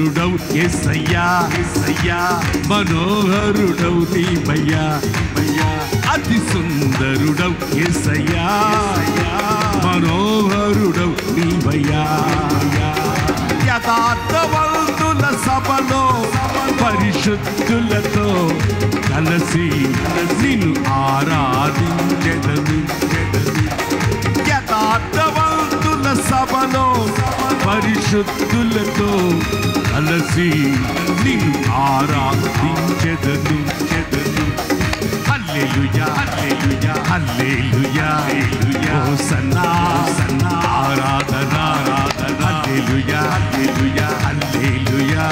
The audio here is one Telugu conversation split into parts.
సుందరుడవు యేసయ్యా యేసయ్యా మనోహరుడవు నీవయ్యా అతి సుందరుడవు యేసయ్యా మనోహరుడవు నీవయ్యా యథార్థవంతుల సభలో పరిశుద్ధులతో కలిసి నిన్ను ఆరాధించెదను యథార్థవంతుల సభలో పరిశుద్ధులతో కలిసి నిన్ను ఆరాధించెదను హల్లెలూయా హల్లెలూయా హల్లెలూయా హోసన్నా హోసన్నా ఆరాధన ఆరాధన హల్లెలూయా హల్లెలూయా హల్లెలూయా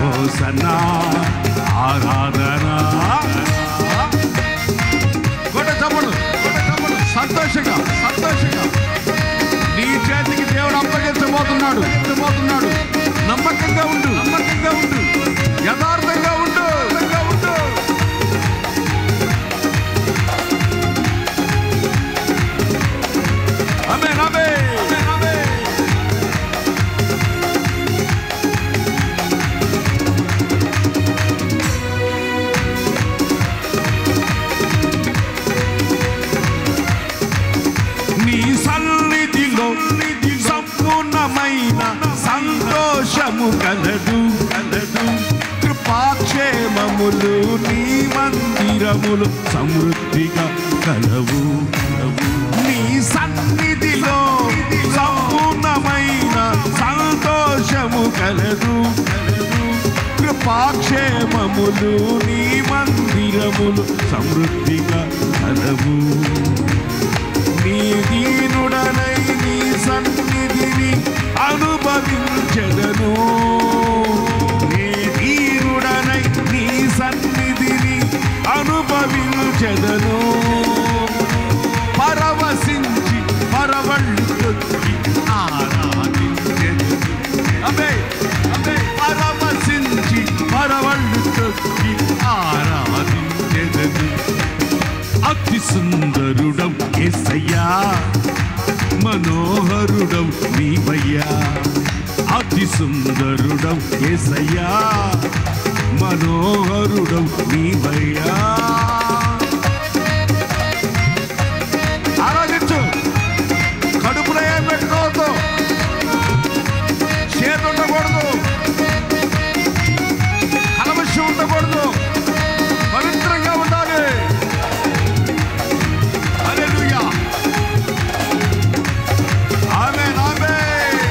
హోసన్నా ఆరాధన కొట్ట చప్పుడు సంతోషంగా సంతోషంగా నీ చేతికి దేవుడు అప్పగించబోతున్నాడు నమ్మకంగా ఉండు యథార్థంగా ఉండు ఆమేన్ ఆమేన్ నీ సన్నిధిలో సంపూర్ణమైన సంతోషము కలదు కృపాక్షేమములు నీ మందిరములు సమృద్ధిగా కలవు నీ సన్నిధిలో సంపూర్ణమైన సంతోషము కలదు కృపాక్షేమములు నీ మందిరములు సమృద్ధిగా కలవు నీ దీనుడనై నీ సన్నిధిని అనుభవించెదను నీ దీనుడనై నీ సన్నిధిని అనుభవించెదను పరవశించి పరవళ్ళు తొక్కి ఆరాధించెదను పరవశించి పరవళ్ళు తొక్కి ఆరాధించెదను అతి సుందరుడవు యేసయ్యా మనోహరుడవు నీవయ్యా అతి సుందరుడవు యేసయ్యా మనోహరుడవు నీవయ్యా ఆరాధించు కడుపులో ఏం పెట్టుకోవద్దు చేతి ఉండకూడదు కలవశం ఉండకూడదు పవిత్రంగా ఉండాలి హల్లెలూయా ఆమేన్ ఆమేన్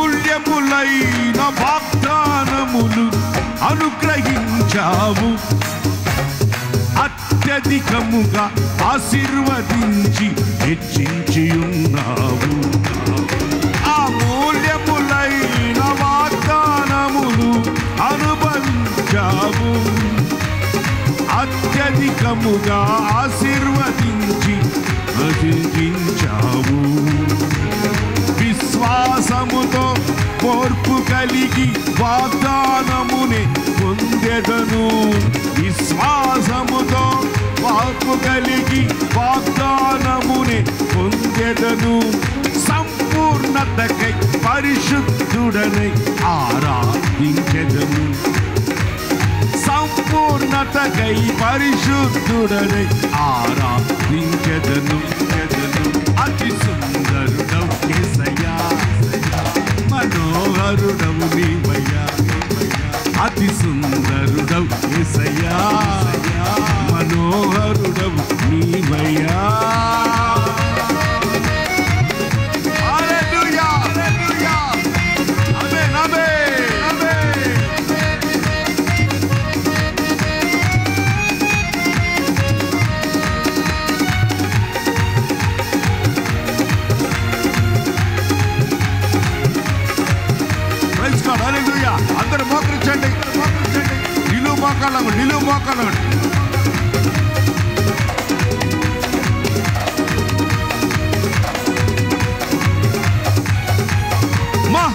అమూల్యములైన వాగ్దానములు అనుగ్రహించావు అత్యధికముగా ఆశీర్వదించి హెచ్చించి ఉన్నావు అమూల్యములైన వాగ్దానములు అనుభవించావు అత్యధికముగా ఆశీర్వదించి హెచ్చించావు విశ్వాసముతో ఓర్పు కలిగి వాగ్దానమునే పొందెదను విశ్వాసముతో ఓర్పు కలిగి వాగ్దానమునే పొందెదను సంపూర్ణతకై పరిశుద్ధుడనై ఆరాధించెదను సంపూర్ణతకై పరిశుద్ధుడనై ఆరాధించెదను అతి సుందరుడవు యేసయ్యా మనోహరుడవు నీవయ్యా అతి సుందరుడవు యేసయ్యా మనోహరుడవు నీవయ్యా హల్లెలూయా హల్లెలూయా ఆమేన్ ఆమేన్ ఆమేన్ ప్రైజ్ గాడ్ హల్లెలూయా అందరూ మోకరించండి నిలువు మోకాళ్ళ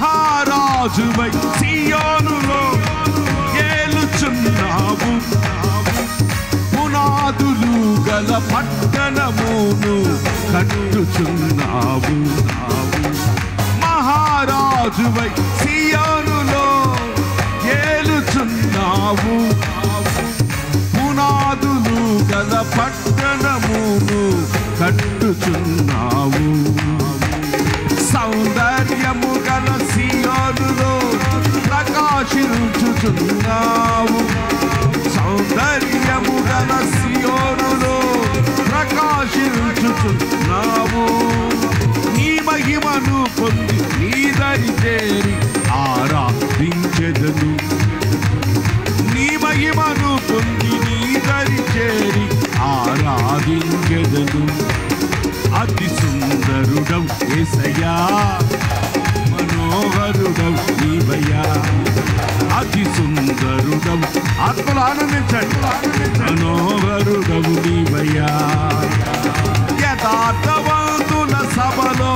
మహారాజువై సియోనులో ఏలుచున్న పట్టణమును కట్టుచున్నావు. మహారాజువై సియోనులో ఏలుచున్నావు. పునాదులు గల పట్టణమును కట్టుచున్నావు. సౌందర్యము గల సియోనులో ప్రకాశించుచున్నావు. సౌందర్యము గల సియోనులో ప్రకాశించుచున్నావు. నీ మహిమను పొంది నీ దరి చేరి ఆరాధించెదను. నీ మహిమను పొంది నీ దరి చేరి ఆరాధించెదను. అతి సుందరుడవు యేసయ్యా, మనోహరుడవు నీవయ్యా. అతి సుందరుడవు, ఆత్మలు ఆనందించండి, మనోహరుడవు నీవయ్యా. యథార్థవంతుల సభలో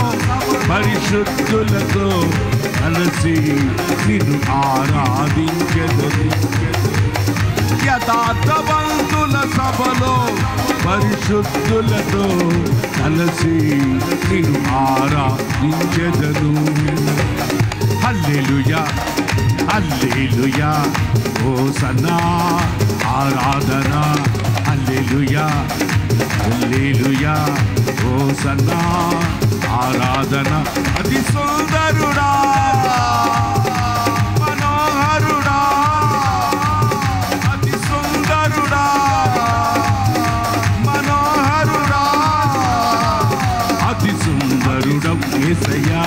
పరిశుద్ధులతో కలిసి నిన్ను ఆరాధించెదను. యథార్థవంతుల సభలో పరిశుద్ధులతో కలిసి నిన్ను ఆరాధించెదను. హల్లెలూయా హల్లెలూయా హోసన్నా ఆరాధన. హల్లెలూయా హల్లెలూయా హోసన్నా ఆరాధన. అతి సుందరుడా, మనోహరుడా, అతి సుందరుడా, మనోహరుడా, అతి సుందరుడవు యేసయ్యా,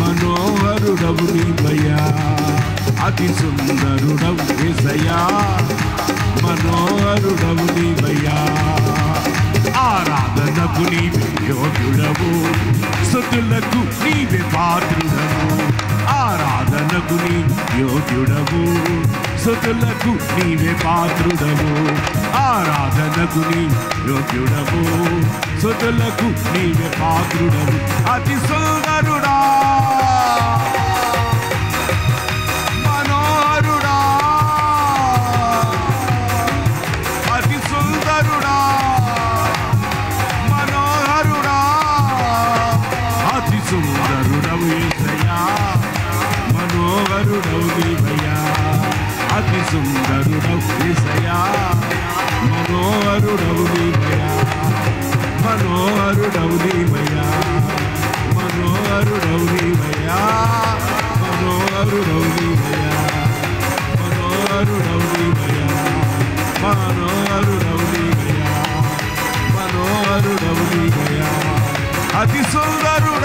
మనోహరుడవు నీవయ్యా. అతి సుందరుడవు యేసయ్యా, మనోహరుడవు నీవయ్యా. ఆరాధనకు నీవే యోగ్యుడవు, స్తుతులకు నీవే పాత్రుడవు. ఆరాధనకు నీవే యోగ్యుడవు, స్తుతులకు నీవే పాత్రుడవు. ఆరాధనకు నీవే యోగ్యుడవు, స్తుతులకు నీవే పాత్రుడవు. అతి సుందరుడా, మనోహరుడా, అతి సుందరుడా, మనోహరుడా, అతి సుందరుడవు యేసయ్యా, మనోహరుడవు నీవయ్యా. అతి సుందరుడవు యేసయ్యా, మనోహరుడవు నీవయ్యా. మనోహరుడవు నీవయ్యా, మనోహరుడవు నీవయ్యా, మనోహరుడవు నీవయ్యా, మనోహరుడవు నీవయ్యా, మనోహరుడవు నీవయ్యా, మనోహరుడవు నీవయ్యా. అతి సుందరుడా.